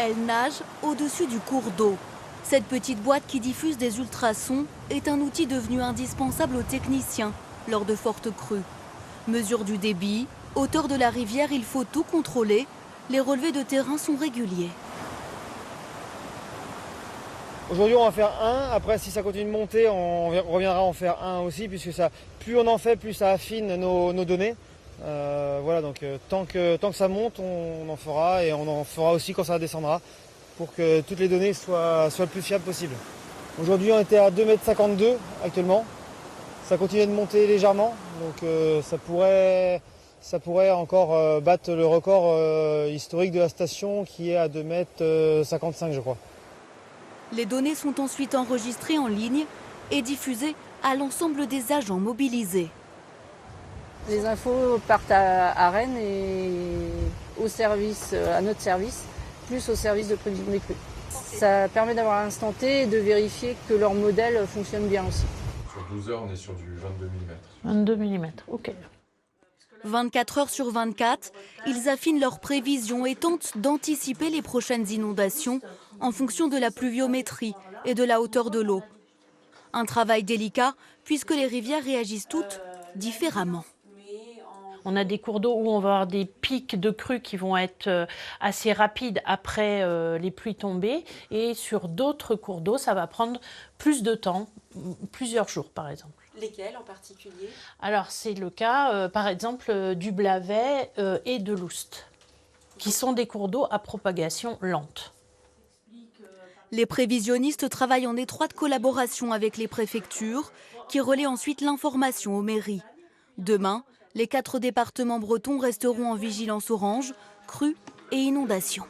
Elle nage au-dessus du cours d'eau. Cette petite boîte qui diffuse des ultrasons est un outil devenu indispensable aux techniciens lors de fortes crues. Mesure du débit, hauteur de la rivière, il faut tout contrôler. Les relevés de terrain sont réguliers. Aujourd'hui on va faire un, après si ça continue de monter on reviendra en faire un aussi puisque ça, plus on en fait plus ça affine nos données. Voilà donc tant que ça monte on en fera et on en fera aussi quand ça descendra pour que toutes les données soient le plus fiables possible. Aujourd'hui on était à 2,52 m actuellement, ça continue de monter légèrement donc ça pourrait encore battre le record historique de la station qui est à 2,55 m je crois. Les données sont ensuite enregistrées en ligne et diffusées à l'ensemble des agents mobilisés. Les infos partent à Rennes et à notre service, plus au service de prévision des crues. Ça permet d'avoir un instant T et de vérifier que leur modèle fonctionne bien aussi. Sur 12 heures, on est sur du 22 mm. 22 mm, ok. 24 heures sur 24, ils affinent leurs prévisions et tentent d'anticiper les prochaines inondations en fonction de la pluviométrie et de la hauteur de l'eau. Un travail délicat puisque les rivières réagissent toutes différemment. On a des cours d'eau où on va avoir des pics de crues qui vont être assez rapides après les pluies tombées. Et sur d'autres cours d'eau, ça va prendre plus de temps, plusieurs jours par exemple. Lesquels en particulier? Alors c'est le cas par exemple du Blavet et de l'Oust, qui sont des cours d'eau à propagation lente. Les prévisionnistes travaillent en étroite collaboration avec les préfectures qui relaient ensuite l'information aux mairies. Demain, les 4 départements bretons resteront en vigilance orange, crues et inondations.